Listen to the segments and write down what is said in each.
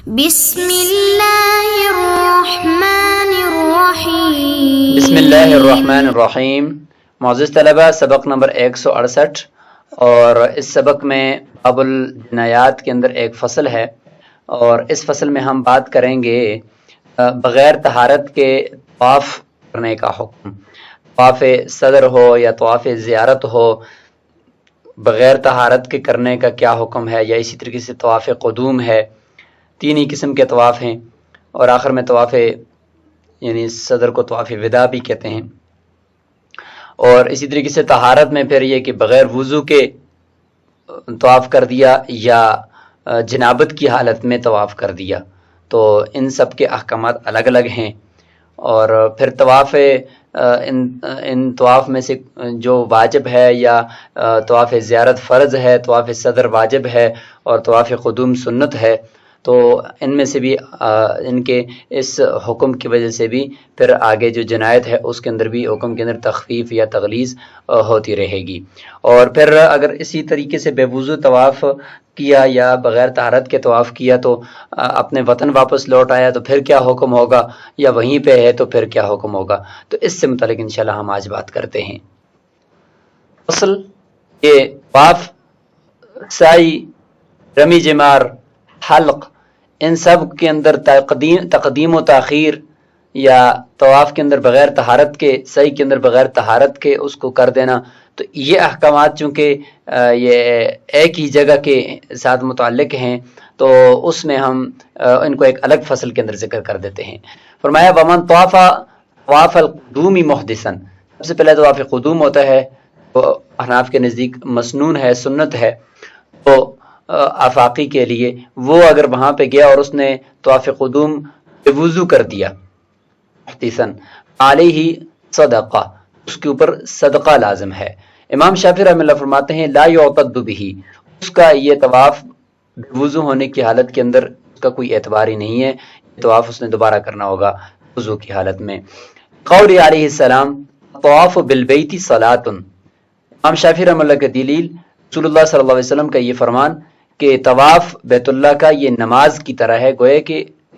بسم اللہ الرحمن الرحیم بسم اللہ الرحمن الرحیم۔ معزز طلبہ، سبق نمبر 168 اور اس سبق میں باب الجنایات کے اندر ایک فصل ہے، اور اس فصل میں ہم بات کریں گے بغیر طہارت کے طواف کرنے کا حکم۔ طواف صدر ہو یا طواف زیارت ہو، بغیر طہارت کے کرنے کا کیا حکم ہے، یا اسی طریقے سے طواف قدوم ہے۔ تین ہی قسم کے طواف ہیں، اور آخر میں طواف یعنی صدر کو طواف وداع بھی کہتے ہیں۔ اور اسی طریقے سے طہارت میں پھر یہ کہ بغیر وضو کے طواف کر دیا یا جنابت کی حالت میں طواف کر دیا، تو ان سب کے احکامات الگ الگ ہیں۔ اور پھر طواف ان طواف میں سے جو واجب ہے یا طواف زیارت فرض ہے، طواف صدر واجب ہے اور طواف قدوم سنت ہے، تو ان میں سے بھی ان کے اس حکم کی وجہ سے بھی پھر آگے جو جنایت ہے اس کے اندر بھی حکم کے اندر تخفیف یا تغلیظ ہوتی رہے گی۔ اور پھر اگر اسی طریقے سے بے وضو طواف کیا یا بغیر طہارت کے طواف کیا تو اپنے وطن واپس لوٹ آیا تو پھر کیا حکم ہوگا، یا وہیں پہ ہے تو پھر کیا حکم ہوگا، تو اس سے متعلق انشاءاللہ ہم آج بات کرتے ہیں۔ اصل یہ طواف، سعی، رمی جمار، حلق، ان سب کے اندر تقدیم و تاخیر، یا طواف کے اندر بغیر طہارت کے، سعی کے اندر بغیر طہارت کے اس کو کر دینا، تو یہ احکامات چونکہ یہ ایک ہی جگہ کے ساتھ متعلق ہیں تو اس میں ہم ان کو ایک الگ فصل کے اندر ذکر کر دیتے ہیں۔ فرمایا ومن طواف طواف القدوم محدثا، سب سے پہلے طواف قدوم ہوتا ہے، وہ احناف کے نزدیک مسنون ہے، سنت ہے، تو آفاقی کے لیے وہ اگر وہاں پہ گیا اور اس نے طواف قدوم بے وضو کر دیا محدثاً علیہ صدقہ، اس کے اوپر صدقہ لازم ہے۔ امام شافعی رحمہ اللہ فرماتے ہیں لا یعتد بہ، اس کا یہ طواف بے وضو ہونے کی حالت کے اندر اس کا کوئی اعتبار ہی نہیں ہے، طواف اس نے دوبارہ کرنا ہوگا وضو کی حالت میں۔ قول علیہ السلام طواف بالبیت صلاۃ، امام شافعی رحمہ اللہ کی دلیل رسول اللہ صلی اللہ علیہ وسلم کا یہ فرمان کہ طواف بیت اللہ کا یہ نماز کی طرح ہے، گویا کہ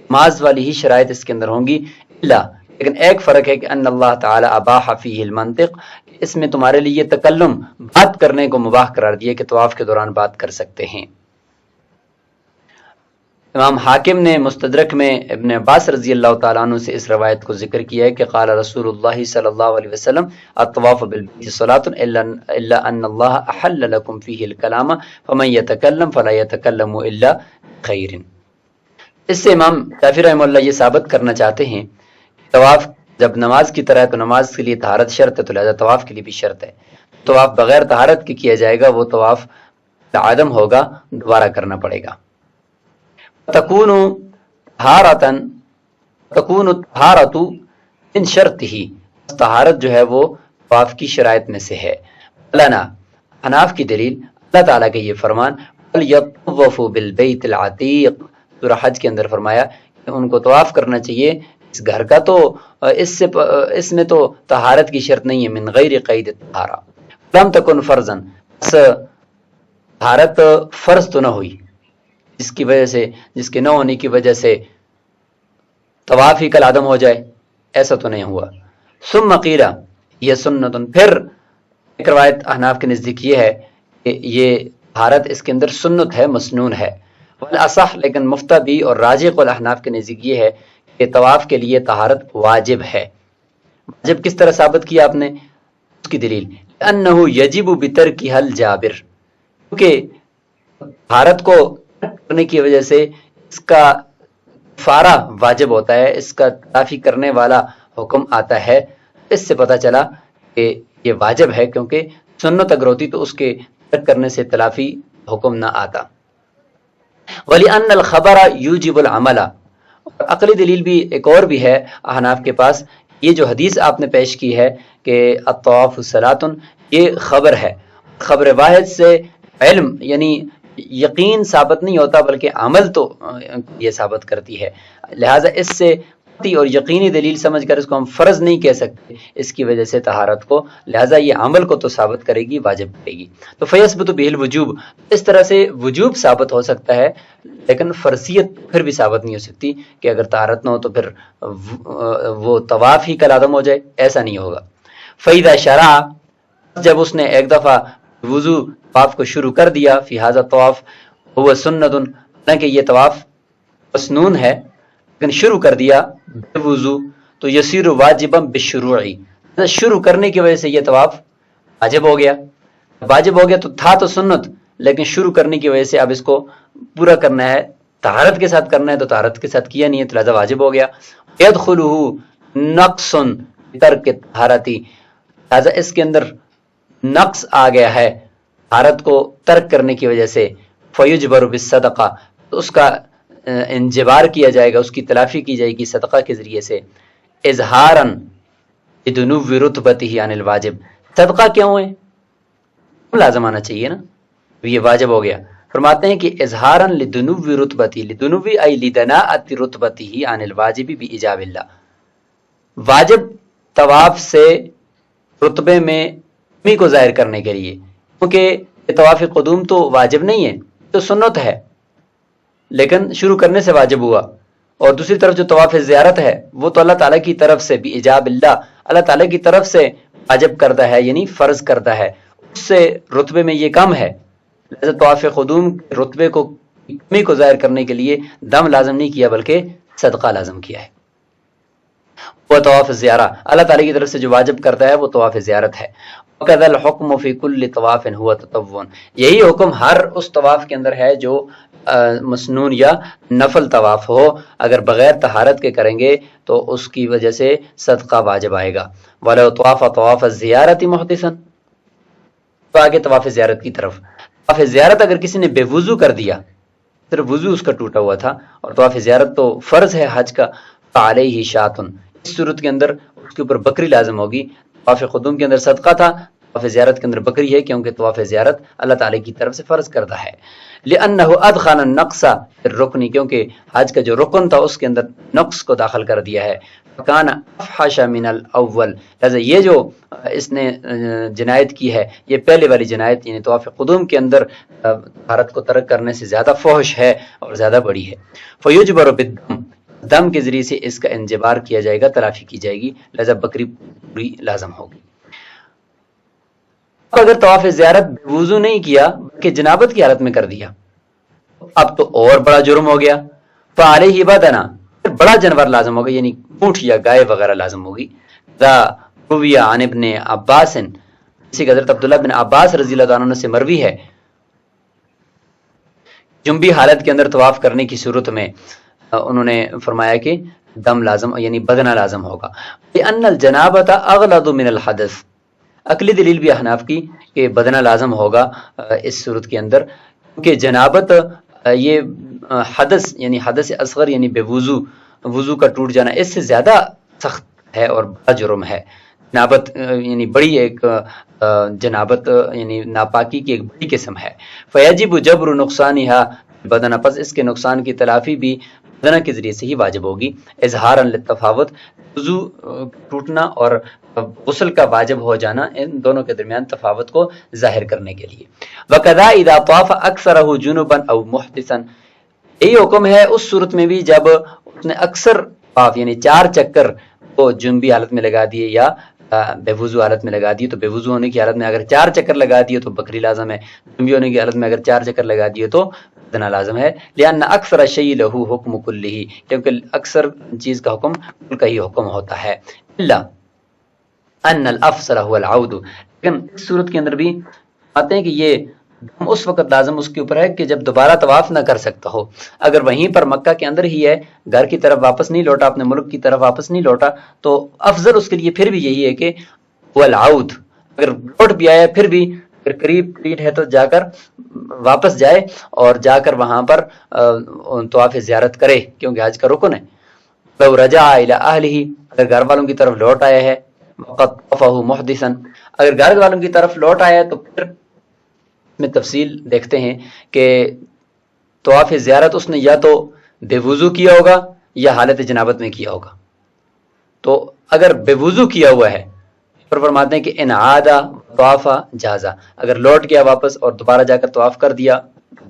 نماز والی ہی شرائط اس کے اندر ہوں گی، لیکن ایک فرق ہے کہ ان اللہ تعالی اباح فیہ المنطق، اس میں تمہارے لیے تکلم، بات کرنے کو مباح قرار دیا کہ طواف کے دوران بات کر سکتے ہیں۔ امام حاکم نے مستدرک میں ابن عباس رضی اللہ تعالیٰ عنہ سے اس روایت کو ذکر کیا ہے کہ قال رسول اللہ صلی اللہ علیہ وسلم الطواف بالبیت صلاۃ الا ان اللہ احل لکم فیہ الکلام فمن یتکلم فلا یتکلم الا خیر۔ اس سے امام شافعی رحمہ اللہ یہ ثابت کرنا چاہتے ہیں کہ طواف جب نماز کی طرح ہے تو نماز کے لیے طہارت شرط ہے، تو لہذا طواف کے لیے بھی شرط ہے۔ طواف بغیر طہارت کے کیا جائے گا وہ طواف عدم ہوگا، دوبارہ کرنا پڑے گا۔ تکون طہارت ان شرط ہی، طہارت جو ہے وہ طواف کی شرائط میں سے ہے۔ لنا حناف کی دلیل اللہ تعالیٰ کا یہ فرمان وَلْيَطَّوَّفُوا بِالْبَيْتِ الْعَتِيقِ، سورہ حج کے اندر فرمایا کہ ان کو طواف کرنا چاہیے اس گھر کا، تو اس میں تو طہارت کی شرط نہیں ہے، من غیر قید طہارہ لم تکن فرضاً، طہارت فرض تو نہ ہوئی جس کی وجہ سے، جس کے نہ ہونے کی وجہ سے طواف ہی کل عدم ہو جائے، ایسا تو نہیں ہوا۔ ثم قیل یہ سنت، پھر ایک روایت احناف کے نزدیک یہ ہے کہ یہ طہارت اس کے اندر سنت ہے، مسنون ہے۔ والاصح، لیکن مفتبی اور راجح قول احناف کے نزدیک یہ ہے کہ طواف کے لیے طہارت واجب ہے۔ واجب کس طرح ثابت کیا آپ نے؟ اس کی دلیل انہ یجب بترکہ الجابر، کیونکہ طہارت کو کرنے کی وجہ سے اس کا کفارہ واجب ہوتا ہے، اس کا تلافی کرنے والا حکم آتا ہے۔ اس سے پتہ چلا کہ یہ واجب ہے، کیونکہ سنت اگر ہوتی تو اس کے ترک کرنے سے تلافی حکم نہ آتا۔ وَلِأَنَّ الْخَبَرَ يُوجِبُ الْعَمَلَ، اور عقلی دلیل بھی ایک اور بھی ہے احناف کے پاس، یہ جو حدیث آپ نے پیش کی ہے کہ الطواف صلاۃ، یہ خبر ہے، خبر واحد سے علم یعنی یقین ثابت نہیں ہوتا بلکہ عمل تو یہ ثابت کرتی ہے، لہٰذا اس سے اور یقینی دلیل سمجھ کر اس کو ہم فرض نہیں کہہ سکتے اس کی وجہ سے طہارت کو، لہٰذا یہ عمل کو تو ثابت کرے گی، واجب کرے گی۔ تو فیثبت بہ الوجوب، اس طرح سے وجوب ثابت ہو سکتا ہے، لیکن فرضیت پھر بھی ثابت نہیں ہو سکتی کہ اگر طہارت نہ ہو تو پھر وہ طواف ہی کل عدم ہو جائے، ایسا نہیں ہوگا۔ فَإِذَا شَرَعَ، جب اس نے ایک دفعہ وضو طواف کو شروع کر دیا، فی ھذا طواف هو سنت، حالانکہ یہ طواف مسنون ہے لیکن شروع کر دیا وضو، تو یسیر واجبا بالشروع، شروع کرنے کی وجہ سے یہ طواف واجب ہو گیا۔ واجب ہو گیا تو تھا تو سنت، لیکن شروع کرنے کی وجہ سے اب اس کو پورا کرنا ہے، طہارت کے ساتھ کرنا ہے، تو طہارت کے ساتھ کیا نہیں ہے تو لہذا واجب ہو گیا۔ يدخلہ نقص ترک طہارتی، لہذا اس کے اندر نقص آ گیا ہے طہارت کو ترک کرنے کی وجہ سے، فیجبر بالصدقہ، تو اس کا انجبار کیا جائے گا، اس کی تلافی کی جائے گی صدقہ کے ذریعے سے، اظہارا لدنو رتبتہ عن الواجب، صدقہ کیوں ہے؟ لازم آنا چاہیے نا، یہ واجب ہو گیا۔ فرماتے ہیں کہ اظہارا لدنو رتبتہ، لدنو ای لدناءۃ رتبتہ عن الواجب بإیجاب اللہ، واجب طواف سے رتبے میں کمی کو ظاہر کرنے کے لیے، کیونکہ طواف قدوم تو واجب نہیں ہے، تو سنت ہے لیکن شروع کرنے سے واجب ہوا، اور دوسری طرف جو طواف زیارت ہے وہ تو اللہ تعالیٰ کی طرف سے بإیجاب اللہ، اللہ تعالیٰ کی طرف سے واجب کرتا ہے، یعنی فرض کرتا ہے، اس سے رتبے میں یہ کم ہے، لہذا طواف قدوم رتبے کو کمی کو ظاہر کرنے کے لیے دم لازم نہیں کیا بلکہ صدقہ لازم کیا ہے۔ وہ طواف زیارہ اللہ تعالیٰ کی طرف سے جو واجب کرتا ہے وہ طواف زیارت ہے۔ وَكَذَا الْحُكْمُ فِي كُلِّ طَوَافٍ هُوَ تَطَوُّعٌ، یہی حکم ہر اس طواف کے اندر ہے جو مسنون یا نفل طواف ہو، اگر بغیر طہارت کے کریں گے تو اس کی وجہ سے صدقہ واجب آئے گا۔ وَلَوْ طَوَافَ طَوَافَ الزِّيَارَةِ مُحْدِثًا، تو آگے طواف زیارت کی طرف، طواف زیارت اگر کسی نے بے وضو کر دیا، صرف وضو اس کا ٹوٹا ہوا تھا، اور طواف زیارت تو فرض ہے حج کا، فَعَلَيْهِ شَاةٌ، اس صورت کے اندر اس کے اوپر بکری لازم ہوگی۔ طواف قدوم کے اندر صدقہ تھا، طواف زیارت کے اندر بکری ہے، کیونکہ طواف زیارت اللہ تعالیٰ کی طرف سے فرض کردہ ہے۔ لِأَنَّهُ أَدْخَلَ النَّقْصَ فِي الرُّكْنِ، کیونکہ حج کا جو رکن تھا اس کے اندر نقص کو داخل کر دیا ہے۔ فَكَانَ أَفْحَشَ مِنَ الْأَوَّلِ، لہذا یہ جو اس نے جنایت کی ہے یہ پہلے والی جنایت، یعنی طواف قدوم کے اندر طہارت کو ترک کرنے سے زیادہ فحش ہے اور زیادہ بڑی ہے۔ فَيُجْبَرُ بِالدَّمِ، دم کے ذریعے سے اس کا انجبار کیا جائے گا، تلافی کی جائے گی، لہذا بکری پوری لازم ہوگی۔ اگر طواف زیارت وضو نہیں کیا کہ جنابت کی حالت میں کر دیا، اب تو اور بڑا جرم ہو گیا۔ فَعَلَيْهِ بَدَنًا، بڑا جانور لازم ہوگا، یعنی اونٹ یا گائے وغیرہ لازم ہوگی۔ ذا روی عن ابن عباس، اسی حضرت عبداللہ بن عباس رضی اللہ عنہ سے مروی ہے، جنبی حالت کے اندر طواف کرنے کی صورت میں انہوں نے فرمایا کہ دم لازم، یعنی بدنہ لازم ہوگا۔ لِأَنَّ الْجَنَابَةَ أَغْلَظُ مِنَ الْحَدَثِ، عقلی دلیل بھی احناف کی کہ بدنہ لازم ہوگا اس صورت کے اندر، کیونکہ جنابت یہ حدث، یعنی حدث اصغر یعنی بے وضو، وضو کا ٹوٹ جانا اس سے زیادہ سخت ہے اور بڑا جرم ہے۔ جنابت یعنی بڑی ایک جنابت یعنی ناپاکی کی ایک بڑی قسم ہے۔ فیجب جبر نقصانها بدنہ، پس اس کے نقصان کی تلافی بھی بدنہ کے ذریعے سے ہی واجب ہوگی۔ اظہارا للتفاوت، وضو ٹوٹنا اور غسل کا واجب ہو جانا، ان دونوں کے درمیان تفاوت کو ظاہر کرنے کے لیے۔ وَكَذَا إِذَا طَافَ أَكْثَرَهُ جُنُبًا أَوْ مُحْدِثًا، یہی حکم ہے اس صورت میں بھی جب اس نے اکثر طواف یعنی 4 چکر کو جنبی حالت میں لگا دیے یا بے وضو حالت میں لگا دیے، تو بے وضو ہونے کی حالت میں اگر 4 چکر لگا دیے تو بکری لازم ہے، جنبی ہونے کی حالت میں اگر 4 چکر لگا دیے تو بدنہ لازم ہے۔ لِأَنَّ أَكْثَرَ الشَّيْءِ لَهُ حُكْمُ كُلِّهِ، کیونکہ اکثر چیز کا حکم کل کا ہی حکم ہوتا ہے۔ إِلَّا أَنَّ الْأَفْضَلَ هُوَ الْعَوْدُ، لیکن اس صورت کے اندر بھی آتے ہیں کہ یہ دم اس وقت لازم اس کے اوپر ہے کہ جب دوبارہ طواف نہ کر سکتا ہو، اگر وہیں پر مکہ کے اندر ہی ہے، گھر کی طرف واپس نہیں لوٹا، اپنے ملک کی طرف واپس نہیں لوٹا، تو افضل اس کے لیے پھر بھی یہی ہے کہ وہ العود، اگر لوٹ بھی آیا پھر بھی اگر قریب ہے تو جا کر واپس جائے اور جا کر وہاں پر طواف زیارت کرے، کیونکہ حج کا رکن ہے۔ لو رجع الى اہلہ، اگر گھر والوں کی طرف لوٹ آیا ہے، وقد طفہ محدثا، اگر گھر والوں کی طرف لوٹ آیا ہے تو پھر میں تفصیل دیکھتے ہیں کہ طواف زیارت اس نے یا تو بے وضو کیا ہوگا یا حالت جنابت میں کیا ہوگا، تو اگر بے وضو کیا ہوا ہے پر فرماتے ہیں کہ ان عادہ طوافا جازا، اگر لوٹ گیا واپس اور دوبارہ جا کر طواف کر دیا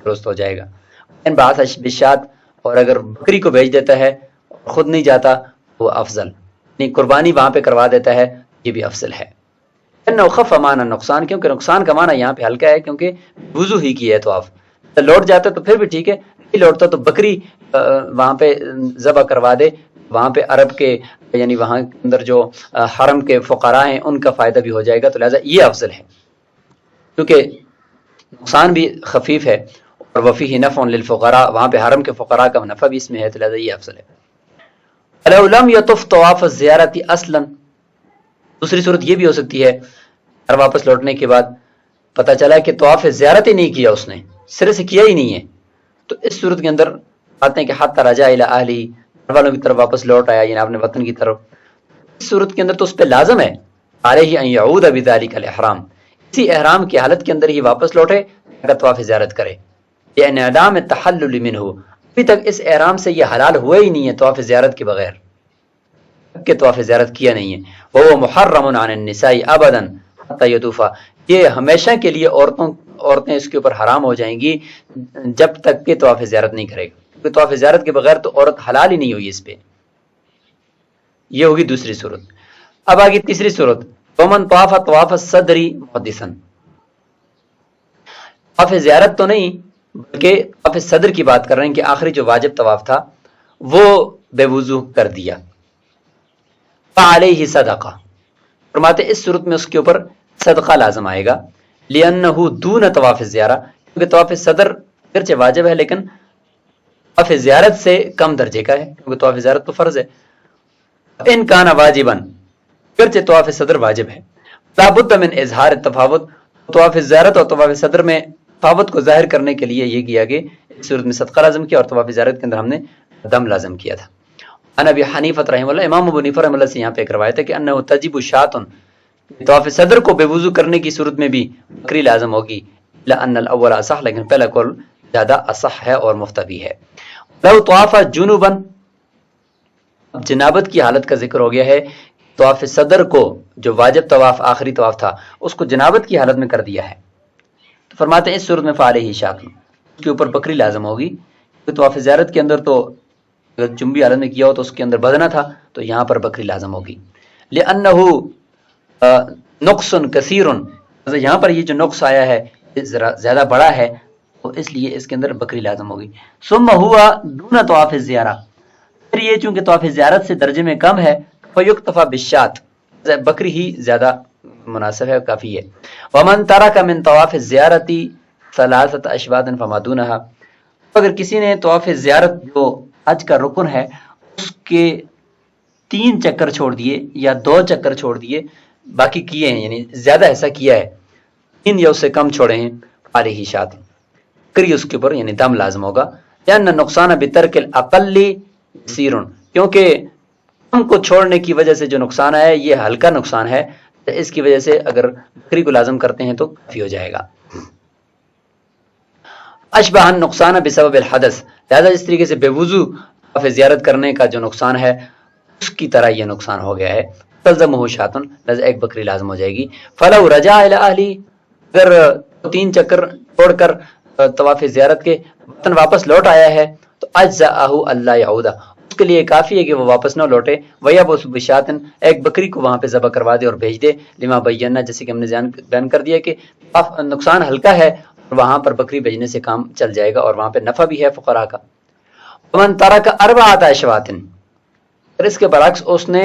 درست ہو جائے گا. ان بعض بشات، اور اگر بکری کو بھیج دیتا ہے خود نہیں جاتا وہ افضل، یعنی قربانی وہاں پہ کروا دیتا ہے، یہ بھی افضل ہے. خف معنی نقصان، کیونکہ نقصان کا معنی یہاں پہ ہلکا ہے کیونکہ وضو ہی کی ہے طواف. لوٹ جاتا تو پھر بھی ٹھیک ہے، نہیں لوٹتا تو بکری وہاں پہ ذبح کروا دے. وہاں پہ عرب کے یعنی وہاں اندر جو حرم کے فقراء ہیں ان کا فائدہ بھی ہو جائے گا، تو لہٰذا یہ افضل ہے کیونکہ نقصان بھی خفیف ہے اور وفیہ نفع للفقراء، وہاں پہ حرم کے فقراء کا نفع بھی اس میں ہے، تو لہٰذا یہ افضل ہے. وَلَوْ لَمْ يَطُفْ طَوَافَ الزِّيَارَةِ أَصْلًا، دوسری صورت یہ بھی ہو سکتی ہے اور واپس لوٹنے کے بعد پتہ چلا کہ طواف زیارت ہی نہیں کیا، اس نے سرے سے کیا ہی نہیں ہے، تو اس صورت کے اندر آتے ہیں کہ حتی رجع الی اہلی، گھر والوں کی طرف واپس لوٹ آیا، یعنی اپنے وطن کی طرف. اس صورت کے اندر تو اس پہ لازم ہے علیہ ان یعود بذلک الاحرام، اسی احرام کی حالت کے اندر ہی واپس لوٹے اگر طواف زیارت کرے. یہ انعدام التحلل منہ، ابھی تک اس احرام سے یہ حلال ہوا ہی نہیں ہے طواف زیارت کے بغیر کہ طواف زیارت کیا نہیں ہے. وہ محرم عن النساء ابدا حتی یطوفا، یہ ہمیشہ کے لیے عورتیں اس کے اوپر حرام ہو جائیں گی جب تک کہ طواف زیارت نہیں کرے گا، کیونکہ طواف زیارت کے بغیر تو عورت حلال ہی نہیں ہوئی اس پہ. یہ ہوگی دوسری صورت. اب آگے تیسری صورت، ومن طواف طواف الصدر محدثا، طواف زیارت تو نہیں بلکہ طواف صدر کی بات کر رہے ہیں کہ آخری جو واجب طواف تھا وہ بے وضو کر دیا. فعلیہ صدقہ، فرماتے اس صورت میں اس کے اوپر صدقہ لازم آئے گا. لأنہ دون طواف زیارہ، کیونکہ طواف صدر اگرچہ واجب ہے لیکن طواف زیارت سے کم درجے کا ہے، کیونکہ طواف زیارت تو فرض ہے. ان کان واجبا، اگرچہ طواف صدر واجب ہے، لا بد من اظہار التفاوت، طواف زیارت اور طواف صدر میں تفاوت کو ظاہر کرنے کے لیے یہ کیا کہ اس صورت میں صدقہ لازم کیا اور طواف زیارت کے اندر ہم نے دم لازم کیا تھا. عن ابی حنیفہ رحمہ اللہ، امام ابو حنیفہ رحمہ اللہ سے یہاں پہ ایک روایت ہے کہ انہ تجب شاۃ، طواف صدر کو بے وضو کرنے کی صورت میں بھی بکری لازم ہوگی. لأن الاول اصح، لیکن پہلا قول زیادہ اصح ہے اور مفتبی ہے. لو طواف جنوبا، جنابت کی حالت کا ذکر ہو گیا ہے. طواف صدر کو جو واجب طواف آخری طواف تھا اس کو جنابت کی حالت میں کر دیا ہے، تو فرماتے ہیں اس صورت میں فعلیہ شاۃ، اس کے اوپر بکری لازم ہوگی. طواف زیارت کے اندر تو اگر جنبی حالت میں کیا ہو تو اس کے اندر بدنہ تھا، تو یہاں پر بکری لازم ہوگی. لأنہ نقص کثیر، یہاں پر یہ جو نقص آیا ہے ذرا زیادہ بڑا ہے تو اس لیے اس کے اندر بکری لازم ہوگی. ثم ہوا دون طواف زیارہ، پھر یہ چونکہ طواف زیارت سے درجے میں کم ہے، فیکتفی بالشاۃ، بکری ہی زیادہ مناسب ہے، کافی ہے. ومن ترک من طواف الزیارت ثلاثۃ اشواط فما دونها، اگر کسی نے طواف زیارت جو حج کا رکن ہے اس کے 3 چکر چھوڑ دیے یا 2 چکر چھوڑ دیے، باقی کیے ہیں یعنی زیادہ ایسا کیا ہے 3 یا اس سے کم چھوڑے ہیں، علیہ شاۃ، کری اس کے اوپر یعنی دم لازم ہوگا. لأن نقصان بترک الاقل یسیر، کیونکہ کم کو چھوڑنے کی وجہ سے جو نقصان ہے یہ ہلکا نقصان ہے، اس کی وجہ سے اگر بکری کو لازم کرتے ہیں تو کافی ہو جائے گا. اشبہ نقصان بسبب الحدث، لہذا اس طریقے سے بے وضو طواف زیارت کرنے کا جو نقصان ہے اس کی طرح یہ نقصان ہو گیا ہے. تلزمہ شاۃ، لہذا ایک بکری لازم ہو جائے گی. فلو رجع الی اہلی، اگر 3 چکر چھوڑ کر طواف زیارت کے وطن واپس لوٹ آیا ہے تو اجزأہ اللہ یعود، اس کے لیے کافی ہے کہ وہ واپس نہ لوٹے. ویبعث بشاۃ، ایک بکری کو وہاں پہ ذبح کروا دے اور بھیج دے. لما بینا، جیسے کہ ہم نے بیان کر دیا کہ نقصان ہلکا ہے اور وہاں پر بکری بھیجنے سے کام چل جائے گا اور وہاں پہ نفع بھی ہے فقراء کا. ومن ترک 4 اشواط، اور اس کے برعکس اس نے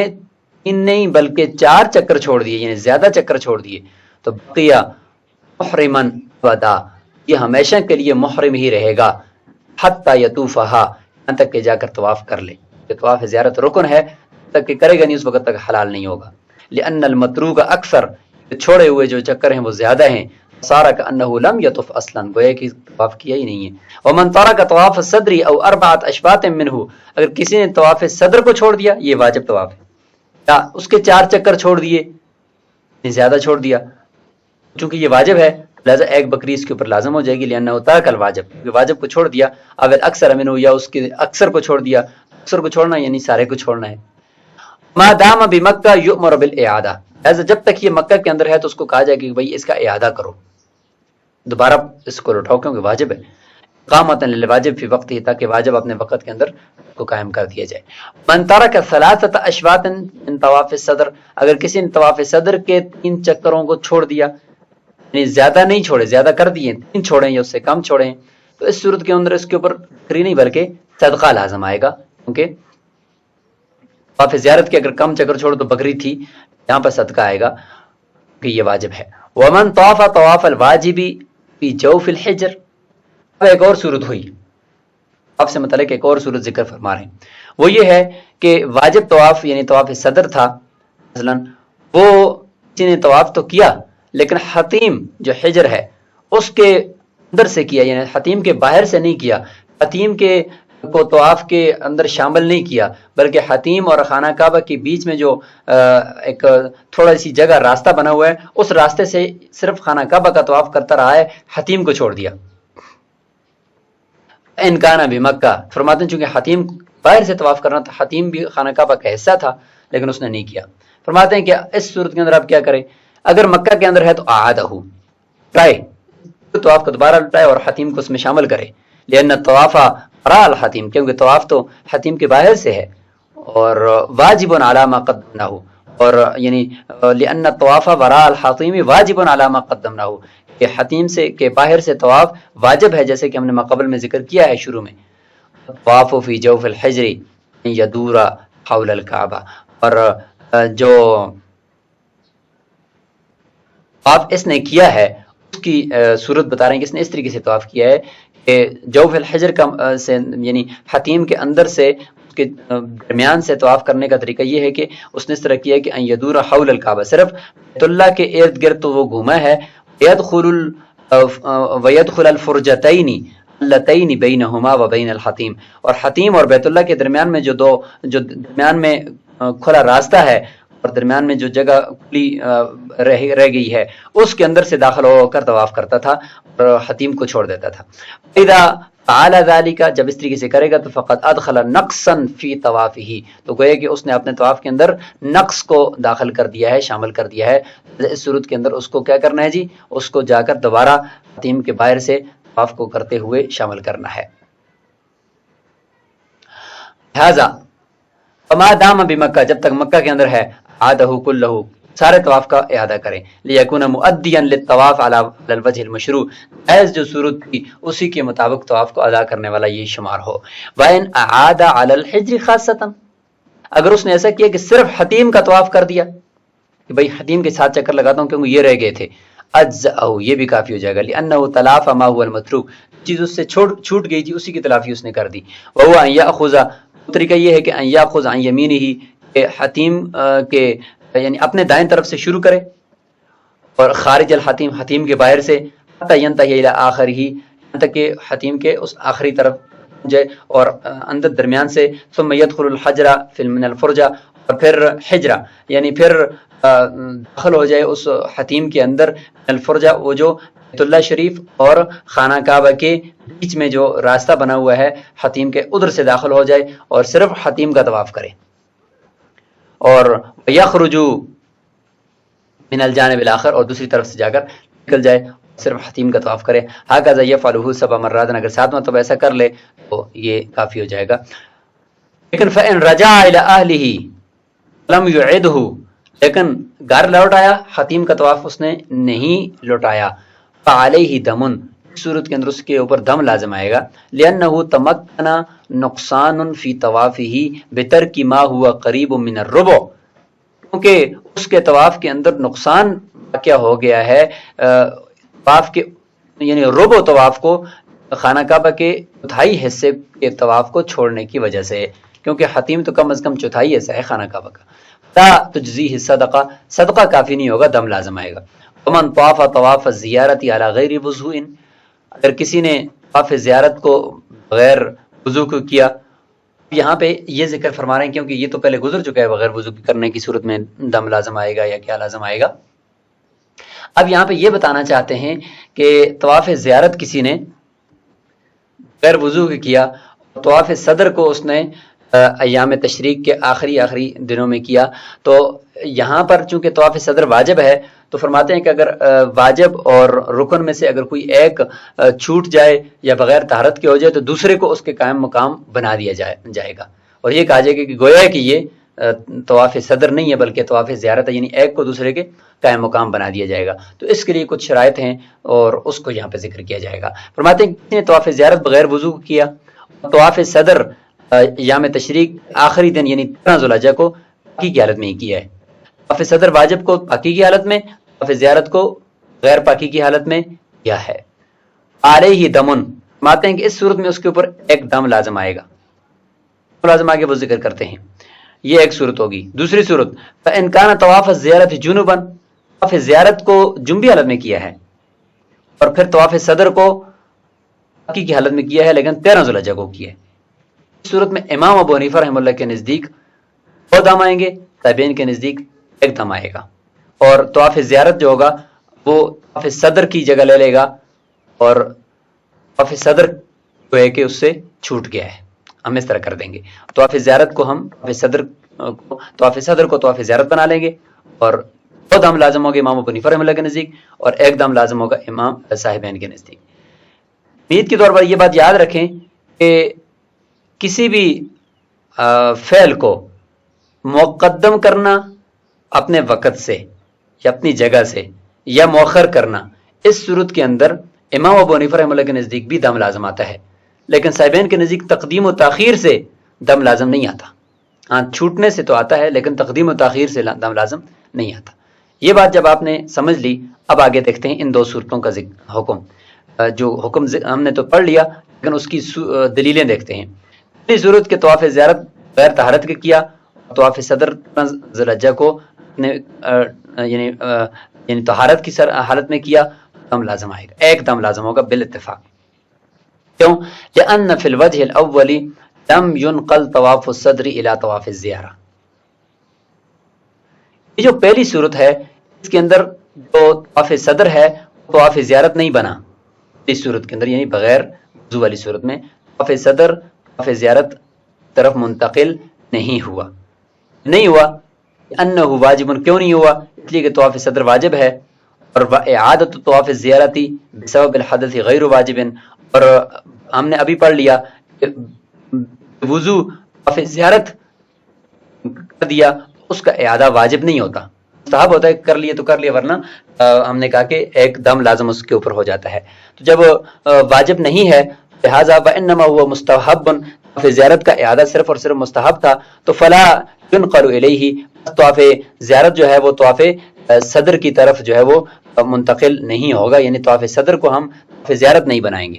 3 نہیں بلکہ 4 چکر چھوڑ دیے یعنی زیادہ چکر چھوڑ دیے، تو بقیہ محرما ودا، یہ ہمیشہ کے لیے محرم ہی رہے گا. حتی یطوفہا، یہاں تک کہ جا کر طواف کر لے، کہ طواف زیارت رکن ہے تک کہ کرے گا نہیں اس وقت تک حلال نہیں ہوگا. لأن المتروک اکثر، چھوڑے ہوئے جو چکر ہیں وہ زیادہ ہیں. صار کأنہ لم یطف اصلا، گویا کہ طواف کیا ہی نہیں ہے. ومن ترک طواف الصدر او 4 اشواط منہ، اگر کسی نے طواف صدر کو چھوڑ دیا، یہ واجب طواف ہے، یا اس کے 4 چکر چھوڑ دیے، زیادہ چھوڑ دیا، چونکہ یہ واجب ہے لہذا ایک بکری اس کے اوپر لازم ہو جائے گی. لأنہ ترک الواجب، واجب کو چھوڑ دیا. اول اکثر منہ، یا اس کے اکثر کو چھوڑ دیا، اکثر کو چھوڑنا یعنی سارے کو چھوڑنا ہے. ما دام بمکہ یؤمر بالاعادہ، ایسا جب تک یہ مکہ کے اندر ہے تو اس کو کہا جائے کہ بھائی اس کا اعادہ کرو، دوبارہ اس کو لوٹاؤ، کیونکہ واجب ہے، اقامۃ للواجب فی وقت ہی، تاکہ واجب اپنے وقت کے اندر کو قائم کر دیا جائے۔ من ترک ثلاثۃ اشواط من طواف الصدر، اگر کسی نے طواف صدر کے 3 چکروں کو چھوڑ دیا، یعنی زیادہ نہیں چھوڑے، زیادہ کر دیے، 3 چھوڑیں یا اس سے کم چھوڑیں، تو اس صورت کے اندر اس کے اوپر فری نہیں بلکہ صدقہ لازم آئے گا، کیونکہ طواف زیارت کے اگر کم چکر چھوڑو تو بکری تھی، یہاں پر صدقہ آئے گا کہ یہ واجب ہے۔ ومن طاف طواف الواجب فی جوف الحجر، اب ایک اور صورت ہوئی، طواف سے متعلق ایک اور صورت ذکر فرما رہے ہیں، وہ یہ ہے کہ واجب طواف یعنی طواف صدر تھا مثلا، وہ کسی نے طواف تو کیا لیکن حتیم جو حجر ہے اس کے اندر سے کیا، یعنی حتیم کے باہر سے نہیں کیا، حتیم کے کو طواف کے اندر شامل نہیں کیا، بلکہ حتیم اور خانہ کعبہ کے بیچ میں جو ایک تھوڑا سی جگہ راستہ بنا ہوا ہے، اس راستے سے صرف خانہ کعبہ کا طواف کرتا رہا ہے، حتیم کو چھوڑ دیا۔ ان کانا بمکہ، فرماتے ہیں چونکہ حتیم باہر سے طواف کرنا تھا، حتیم بھی خانہ کعبہ کا حصہ تھا لیکن اس نے نہیں کیا، فرماتے ہیں کہ اس صورت کے اندر آپ کیا کریں، اگر مکہ کے اندر ہے تو اعادہ لٹائے، طواف کو دوبارہ لٹائے اور حتیم کو اس میں شامل کرے، لأن الطواف وراء الحتیم، کیونکہ طواف تو حتیم کے باہر سے ہے، اور واجب علی ما قدمناہ، اور یعنی لأن الطواف وراء الحتیم واجب علی ما قدمناہ، کہ حتیم سے کے باہر سے طواف واجب ہے، جیسے کہ ہم نے ماقبل میں ذکر کیا ہے شروع میں، طواف فی جوف الحجر یدور حول الکعبہ، اور جو طواف اس نے کیا ہے اس کی صورت بتا رہے ہیں کہ اس نے اس طریقے سے طواف کیا ہے کہ جوف الحجر کا سے یعنی حتیم کے اندر سے اس کے درمیان سے طواف کرنے کا طریقہ یہ ہے کہ اس نے اس طرح کیا ہے کہ ان یدور حول الکعبہ، صرف بیت اللہ کے ارد گرد تو وہ گھوما ہے، ویدخل الفرجتین اللتین بینہما وبین الحتیم، اور حتیم اور بیت اللہ کے درمیان میں جو درمیان میں کھلا راستہ ہے اور درمیان میں جو جگہ کھلی رہ گئی ہے اس کے اندر سے داخل ہو کر طواف کرتا تھا اور حتیم کو چھوڑ دیتا تھا۔ اذا فعل ذلك، جب اس طریقے سے کرے گا تو فقط ادخل نقصا فی طوافہ، تو گویا کہ اس نے اپنے طواف کے اندر نقص کو داخل کر دیا ہے، شامل کر دیا ہے۔ اس صورت کے اندر اس کو کیا کرنا ہے جی، اس کو جا کر دوبارہ حتیم کے باہر سے طواف کو کرتے ہوئے شامل کرنا ہے۔ لہذا فما دام بمکہ، جب تک مکہ کے اندر ہے، عادہ کلہ، سارے طواف کا اعادہ کریں، لیکون مؤدیا للطواف علی الوجہ المشروع، ایز جو صورت تھی اسی کے مطابق طواف کو ادا کرنے والا یہ شمار ہو۔ وَإِنْ أَعَادَ عَلَى الْحِجْرِ خاصةً، اگر اس نے ایسا کیا کہ صرف حتیم کا طواف کر دیا کہ بھئی حتیم کے ساتھ چکر لگاتا ہوں کیونکہ یہ رہ گئے تھے، اجزأہ، یہ بھی کافی ہو جائے گا، لأنه تلاف ما هو المتروک، چیز اس سے چھوٹ گئی تھی اسی کی تلافی اس نے کر دی۔ وهو ان یاخذ، طریقہ یہ ہے کہ ان یاخذ عن یمینہ، کہ حتیم کے یعنی اپنے دائیں طرف سے شروع کرے اور خارج الحتیم، حتیم کے باہر سے، حتی ینتہی الی آخرہ، یہاں تک کہ حتیم کے اس آخری طرف جائے اور اندر درمیان سے، ثم یدخل الحجر فی من الفرجہ، اور پھر حجرہ یعنی پھر داخل ہو جائے اس حتیم کے اندر الفرجہ، وہ جو بیت اللہ شریف اور خانہ کعبہ کے بیچ میں جو راستہ بنا ہوا ہے حتیم کے، ادھر سے داخل ہو جائے اور صرف حتیم کا طواف کرے، اور یخرج من الجانب الاخر، اور دوسری طرف سے جا کر نکل جائے، صرف حتیم کا طواف کرے۔ ہکذا یفعلہ 7 مرات، اگر 7 مرتبہ ایسا کر لے تو یہ کافی ہو جائے گا۔ لیکن فإن رجع إلى أهله لم يعده، لیکن گھر لوٹ آیا، حتیم کا طواف اس نے نہیں لوٹایا، فعليه دم، اس صورت کے اندر اس کے اوپر دم لازم آئے گا، لأنه تمکن نقصان فی طوافه بترک ما هو قریب من الربع، کیونکہ اس کے طواف کے اندر نقصان کیا ہو گیا ہے طواف کے یعنی ربع طواف کو، خانہ کعبہ کے چوتھائی حصے کے طواف کو چھوڑنے کی وجہ سے، کیونکہ حتیم تو کم از کم چوتھائی حصہ ہے خانہ کعبہ کا، لا تجزیہ صدقہ، صدقہ کافی نہیں ہوگا، دم لازم آئے گا۔ ومن طواف طواف الزیارت علی غیر وضوء، اگر کسی نے طواف زیارت کو بغیر وضو کو کیا، یہاں پہ یہ ذکر فرما رہے ہیں کیونکہ یہ تو پہلے گزر چکا ہے، بغیر وضو کرنے کی صورت میں دم لازم آئے گا یا کیا لازم آئے گا۔ اب یہاں پہ یہ بتانا چاہتے ہیں کہ طواف زیارت کسی نے غیر وضو کیا، طواف صدر کو اس نے ایام تشریق کے آخری دنوں میں کیا. تو یہاں پر چونکہ طواف صدر واجب ہے تو فرماتے ہیں کہ اگر واجب اور رکن میں سے اگر کوئی ایک چھوٹ جائے یا بغیر طہارت کے ہو جائے تو دوسرے کو اس کے قائم مقام بنا دیا جائے گا. اور یہ کہا جائے گا کہ گویا کہ یہ طواف صدر نہیں ہے بلکہ طواف زیارت ہے، یعنی ایک کو دوسرے کے قائم مقام بنا دیا جائے گا. تو اس کے لیے کچھ شرائط ہیں اور اس کو یہاں پہ ذکر کیا جائے گا. فرماتے ہیں کہ کسی نے طواف زیارت بغیر وضو کیا، طواف صدر ایام تشریق آخری دن یعنی 13 ذوالحجہ کو پاکی کی حالت میں ہی کیا ہے. طواف صدر واجب کو پاکی کی حالت میں، طواف زیارت کو غیر پاکی کی حالت میں کیا ہے. علیہ دمن، فرماتے ہیں کہ اس صورت میں اس کے اوپر ایک دم لازم آئے گا. لازم آگے وہ ذکر کرتے ہیں. یہ ایک صورت ہوگی. دوسری صورت فَإِنْ كَانَ طَوَافَ الزِّيَارَةِ جُنُبًا، طواف زیارت کو جنبی حالت میں کیا ہے اور پھر طواف صدر کو پاکی کی حالت میں کیا ہے لیکن 13 ذوالحجہ کو کیا ہے. اس صورت میں امام ابو حنیفہ رحمہ اللہ کے نزدیک 2 دم آئیں گے، تابعین کے نزدیک 1 دم آئے گا. اور طواف زیارت جو ہوگا وہ طواف صدر کی جگہ لے لے گا اور طواف صدر جو ہے کہ اس سے چھوٹ گیا ہے، ہم اس طرح کر دیں گے. طواف زیارت کو ہم طواف صدر کو طواف زیارت بنا لیں گے اور 2 دم لازم ہوگا امام ابو حنیفہ رحمہ اللہ کے نزدیک اور 1 دم لازم ہوگا امام صاحبین کے نزدیک. امید کے طور پر یہ بات یاد رکھیں کہ کسی بھی فعل کو مقدم کرنا اپنے وقت سے یا اپنی جگہ سے یا مؤخر کرنا، اس صورت کے اندر امام ابو حنیفہ رحمہ اللہ کے نزدیک بھی دم لازم آتا ہے، لیکن صاحبین کے نزدیک تقدیم و تاخیر سے دم لازم نہیں آتا. ہاں چھوٹنے سے تو آتا ہے لیکن تقدیم و تاخیر سے دم لازم نہیں آتا. یہ بات جب آپ نے سمجھ لی، اب آگے دیکھتے ہیں ان 2 صورتوں کا حکم. جو حکم ہم نے تو پڑھ لیا لیکن اس کی دلیلیں دیکھتے ہیں. پہلی صورت کے طواف زیارت غیر طہارت کے کیا، طواف صدر ذوالحجہ کو یعنی طہارت کی حالت میں کیا، دم لازم آئے گا، 1 دم لازم ہوگا بالاتفاق. کیوں؟ لأن فی الوجہ الاول لم ينقل طواف الصدر الى طواف الزیارہ. یہ جو پہلی صورت ہے اس کے اندر جو طواف صدر ہے طواف زیارت نہیں بنا. اس صورت کے اندر یعنی بغیر وضو والی صورت میں طواف صدر طواف زیارت طرف منتقل نہیں ہوا. انہ واجب، کیوں نہیں ہوا؟ اس لیے کہ طواف صدر واجب ہے اور اعادت طواف زیارتی بسبب الحدث غیر واجب. اور ہم نے ابھی پڑھ لیا کہ وضو طواف زیارت کر دیا اس کا اعادہ واجب نہیں ہوتا، مستحب ہوتا ہے، کر لیے تو کر لیا، ورنہ ہم نے کہا کہ 1 دم لازم اس کے اوپر ہو جاتا ہے. تو جب واجب نہیں ہے لہذا وانما هو مستحب، طواف زیارت کا اعادہ صرف اور صرف مستحب تھا تو فلا ينقل الیہ، طواف زیارت جو ہے وہ طواف صدر کی طرف جو ہے وہ منتقل نہیں ہوگا، یعنی طواف صدر کو ہم طواف زیارت نہیں بنائیں گے.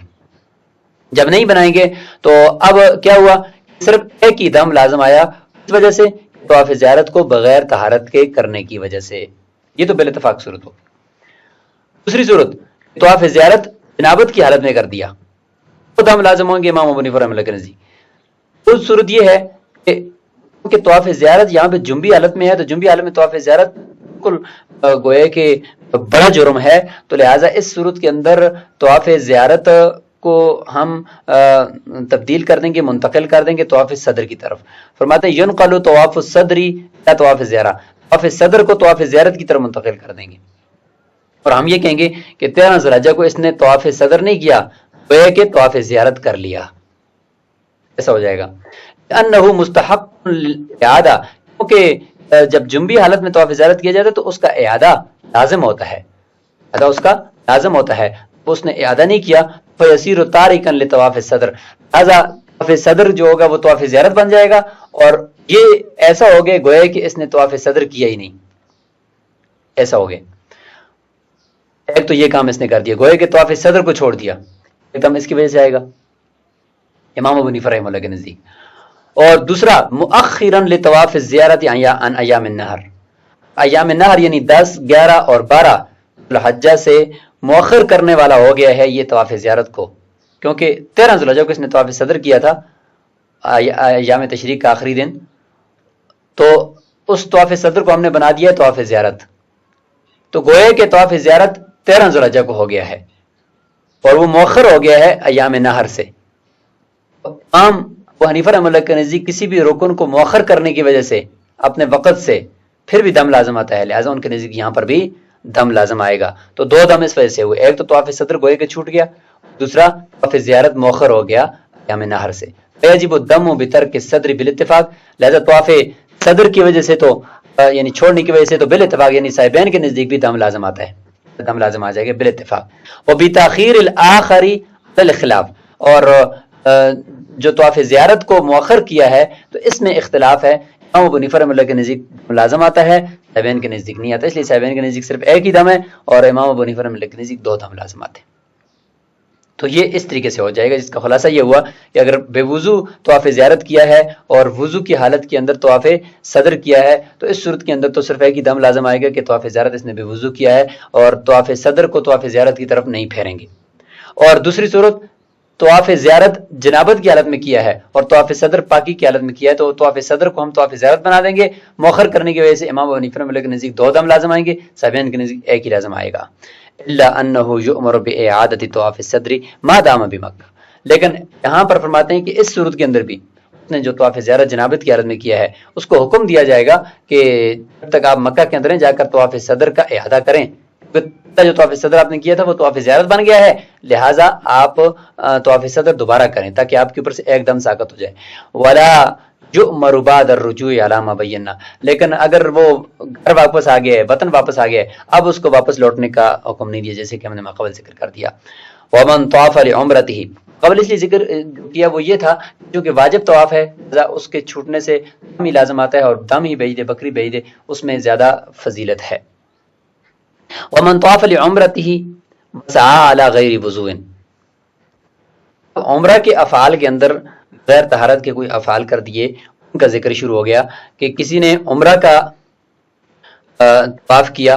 جب نہیں بنائیں گے تو اب کیا ہوا، صرف 1 ہی دم لازم آیا، اس وجہ سے طواف زیارت کو بغیر طہارت کے کرنے کی وجہ سے. یہ تو بالاتفاق صورت ہو. دوسری صورت طواف زیارت جنابت کی حالت میں کر دیا تو دم لازم ہوں گے امام ابو حنیفہ رحمہ اللہ کے نزدیک. تو صورت یہ ہے کہ طواف زیارت یہاں پہ جنبی حالت میں ہے تو جنبی حالت میں طواف زیارت بالکل گویا کہ بڑا جرم ہے، تو لہٰذا اس صورت کے اندر طواف زیارت کو ہم تبدیل کر دیں گے، منتقل کر دیں گے طواف صدر کی طرف. فرماتے ہیں ینقل طواف الصدر یا طواف زیارہ، طواف صدر کو طواف زیارت کی طرف منتقل کر دیں گے. اور ہم یہ کہیں گے کہ 13 ذوالحجہ کو اس نے طواف صدر نہیں کیا، وہ کہ طواف زیارت کر لیا، ایسا ہو جائے گا. انہ مستحق اعادہ، کیونکہ جب جنبی حالت میں طواف زیارت کیا جاتا ہے تو اس کا اعادہ لازم ہوتا ہے، اعادہ اس کا لازم ہوتا ہے، اس نے اعادہ نہیں کیا فیسیر تارکا لطواف صدر، لہذا طواف صدر جو ہوگا وہ طواف زیارت بن جائے گا اور یہ ایسا ہو گیا گویا کہ اس نے طواف صدر کیا ہی نہیں، ایسا ہو گیا. ایک تو یہ کام اس نے کر دیا، گویا کہ طواف صدر کو چھوڑ دیا، ایک دم اس کی وجہ سے آئے گا امام ابو حنیفہ رحمہ اللہ کے نزدیک. اور دوسرا مؤخرا لطواف الزیارت عن ایام النہر، ایام النہر یعنی 10 11 اور 12 ذوالحجہ سے مؤخر کرنے والا ہو گیا ہے یہ طواف زیارت کو، کیونکہ 13 ذوالحجہ کو اس نے طواف صدر کیا تھا ایام تشریق کا آخری دن، تو اس طواف صدر کو ہم نے بنا دیا طواف زیارت، تو گویا کہ طواف زیارت 13 ذوالحجہ کو ہو گیا ہے اور وہ مؤخر ہو گیا ہے ایام نہر سے. تمام ابو حنیفہ رحمۃ اللہ کے نزدیک کسی بھی رکن کو مؤخر کرنے کی وجہ سے اپنے وقت سے پھر بھی دم لازم آتا ہے، لہٰذا ان کے نزدیک یہاں پر بھی دم لازم آئے گا۔ تو دو دم اس وجہ سے ہوئے، ایک تو طواف صدر گوئے کہ چھوٹ گیا، دوسرا طواف زیارت مؤخر ہو گیا ایام نہر سے۔ فیجب الدم بترک الصدر بالاتفاق، لہذا طواف صدر کی وجہ سے تو یعنی چھوڑنے کی وجہ سے تو بالاتفاق یعنی صاحبین کے نزدیک بھی دم لازم آتا ہے، دم لازم آ جائے گا بالاتفاق۔ وبتاخیر الاخر علی الخلاف، اور جو طواف زیارت کو مؤخر کیا ہے تو اس میں اختلاف ہے، امام ابو حنیفہ رحمۃ اللہ کے نزدیک لازم آتا ہے، صاحبین کے نزدیک نہیں آتا، اس لیے صاحبین کے نزدیک صرف ایک ہی دم ہے اور امام ابو حنیفہ رحمۃ اللہ کے نزدیک دو دم لازم آتے ہیں۔ تو یہ اس طریقے سے ہو جائے گا، جس کا خلاصہ یہ ہوا کہ اگر بے وضو طواف زیارت کیا ہے اور وضو کی حالت کے اندر طواف صدر کیا ہے تو اس صورت کے اندر تو صرف ایک ہی دم لازم آئے گا کہ طواف زیارت اس نے بے وضو کیا ہے اور طواف صدر کو طواف زیارت کی طرف نہیں پھیریں گے۔ اور دوسری صورت طواف زیارت جنابت کی حالت میں کیا ہے اور طواف صدر پاکی کی حالت میں کیا ہے تو طواف صدر کو ہم طواف زیارت بنا دیں گے، مؤخر کرنے کی وجہ سے امام ابو حنیفہ رحمۃ اللہ کے نزدیک دو دم لازم آئیں گے، صاحبین کے نزدیک ایک ہی لازم آئے گا۔ الا انه یؤمر باعادۃ طواف الصدر ما دام بمکہ، لیکن یہاں پر فرماتے ہیں کہ اس صورت کے اندر بھی اس نے جو طواف زیارت جنابت کی حالت میں کیا ہے اس کو حکم دیا جائے گا کہ جب تک آپ مکہ کے اندر جا کر طواف صدر کا اعادہ کریں، جو طواف صدر آپ نے کیا تھا وہ طواف زیارت بن گیا ہے، لہٰذا آپ طواف صدر دوبارہ کریں تاکہ آپ کے اوپر سے ایک دم ساقط ہو جائے۔ ولا یؤمر بعد الرجوع علی ما بینا، لیکن اگر وہ گھر واپس آ گیا ہے، وطن واپس آ گیا ہے، اب اس کو واپس لوٹنے کا حکم نہیں دیا، جیسے کہ ہم نے قبل ذکر کر دیا۔ ومن طاف لعمرته، قبل اس لیے ذکر کیا وہ یہ تھا کیونکہ واجب طواف ہے، اس کے چھوٹنے سے دم ہی لازم آتا ہے اور دم ہی بھیج دے، بکری بھیج دے، اس میں زیادہ فضیلت ہے۔ ومن طاف لعمرته وسعى على غیر وضوء، عمرہ کے افعال کے اندر غیر طہارت کے کوئی افعال کر دیے، ان کا ذکر شروع ہو گیا کہ کسی نے عمرہ کا طواف کیا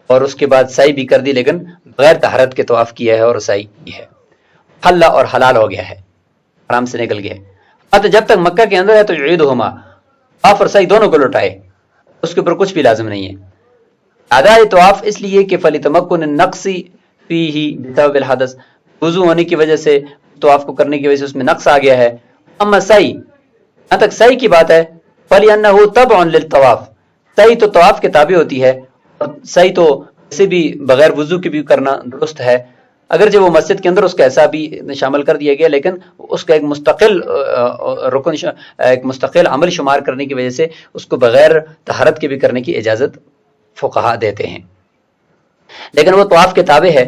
اور اس کے بعد سعی بھی کر دی لیکن غیر طہارت کے طواف کیا ہے اور سعی کی ہے، حل اور حلال ہو گیا ہے، حرام سے نکل گیا ہے، تو جب تک مکہ کے اندر ہے تو یعیدہما، طواف اور سعی دونوں کو لوٹائے، اس کے اوپر کچھ بھی لازم نہیں ہے۔ ادائے طواف اس لیے کہ فلتمکن النقص فیہ بسبب الحدث، وضو ہونے کی وجہ سے طواف کو کرنے کی وجہ سے اس میں نقص آ گیا ہے۔ اما سعی، یہاں تک سعی کی بات ہے، فلأنہ تبع للطواف، سعی تو طواف کے تابع ہوتی ہے اور سعی تو اسے بھی بغیر وضو کے بھی کرنا درست ہے، اگرچہ وہ مسجد کے اندر اس کا ایسا بھی شامل کر دیا گیا لیکن اس کا ایک مستقل رکن، ایک مستقل عمل شمار کرنے کی وجہ سے اس کو بغیر طہارت کے بھی کرنے کی اجازت فقہا دیتے ہیں، لیکن وہ طواف کے تابع ہے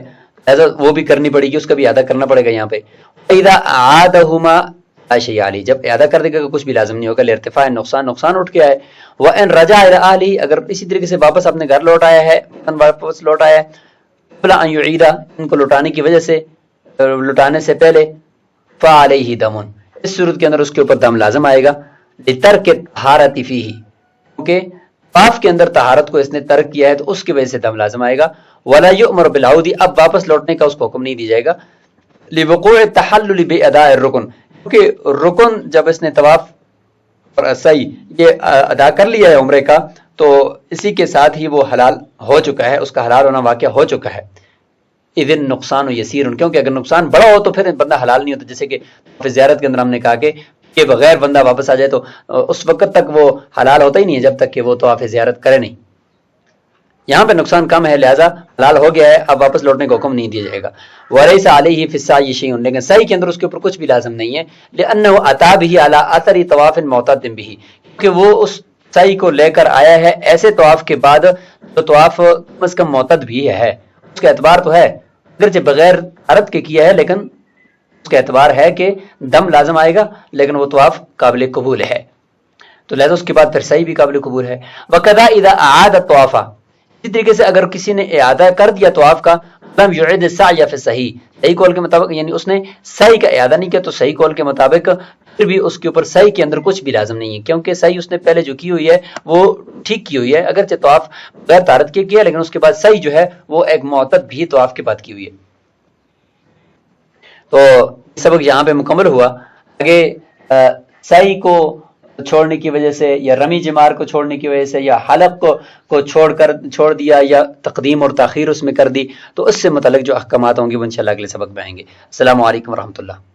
لہذا وہ بھی کرنی پڑے گی، اس کا بھی اعادہ کرنا پڑے گا یہاں پہ۔ اذا اعادہما لا شیء علیہ، جب اعادہ کر دے گا کچھ بھی لازم نہیں ہوگا، لارتفاع نقصان، نقصان اٹھ گیا ہے۔ وان رجع الى اہلہ، اگر اسی طریقے سے واپس اپنے گھر لوٹ آیا ہے، واپس لوٹ آیا ہے، قبل ان یعید، ان کو لوٹانے کی وجہ سے، لوٹانے سے پہلے، فعلیہ دم، اس صورت کے اندر اس کے اوپر دم لازم آئے گا، لترک الطہارۃ فیہ، کیونکہ طواف کے اندر طہارت کو اس نے ترک کیا ہے تو اس کی وجہ سے دم لازم آئے گا۔ ولا یؤمر بالعود، اب واپس لوٹنے کا اس کو حکم نہیں دی جائے گا، لوقوع التحلل باداء الرکن، کیونکہ رکن جب اس نے طواف اور سعی یہ ادا کر لیا ہے عمرے کا تو اسی کے ساتھ ہی وہ حلال ہو چکا ہے، اس کا حلال ہونا واقعہ ہو چکا ہے۔ اذن نقصان یسیر، کیونکہ اگر نقصان بڑا ہو تو پھر بندہ حلال نہیں ہوتا، جیسے کہ زیارت کے اندر ہم نے کہا کہ بغیر بندہ واپس آ جائے تو اس وقت تک وہ حلال ہوتا ہی نہیں ہے جب تک کہ وہ طواف زیارت کرے نہیں۔ یہاں پہ نقصان کم ہے لہذا حلال ہو گیا ہے، اب واپس لوٹنے کا حکم نہیں دیا جائے گا۔ ولیس علیہ فی السعی شیء، لیکن سعی کے اندر اس کے اوپر کچھ بھی لازم نہیں ہے، لانہ اتى به علی اثر طواف معتد به، کیونکہ وہ اس سعی کو لے کر آیا ہے ایسے طواف کے بعد جو طواف کم از کم معتد بھی ہے، اس کا اعتبار تو ہے، اگرچہ بغیر عرض کے کیا ہے لیکن اس کا اعتبار ہے کہ دم لازم آئے گا، لیکن وہ طواف قابل قبول ہے، تو لہذا اس کے بعد پھر سعی بھی قابل قبول ہے۔ وکذا اذا اعاد الطواف، اسی طریقے سے اگر کسی نے اعادہ کر دیا طواف کا، لم یعد السعی فی الصحیح، صحیح قول کے مطابق، یعنی اس نے سعی کا اعادہ نہیں کیا تو صحیح قول کے مطابق پھر بھی اس کے اوپر سعی کے اندر کچھ بھی لازم نہیں ہے، کیونکہ سعی اس نے پہلے جو کی ہوئی ہے وہ ٹھیک کی ہوئی ہے، اگرچہ طواف غیر طہارت کے کیا لیکن اس کے بعد سعی جو ہے وہ ایک معتد بھی طواف کے بعد کی ہوئی ہے۔ تو سبق یہاں پہ مکمل ہوا۔ آگے سعی کو چھوڑنے کی وجہ سے یا رمی جمار کو چھوڑنے کی وجہ سے یا حلق کو چھوڑ دیا یا تقدیم اور تاخیر اس میں کر دی، تو اس سے متعلق جو احکامات ہوں گے وہ انشاءاللہ اگلے سبق میں آئیں گے۔ السلام علیکم ورحمۃ اللہ۔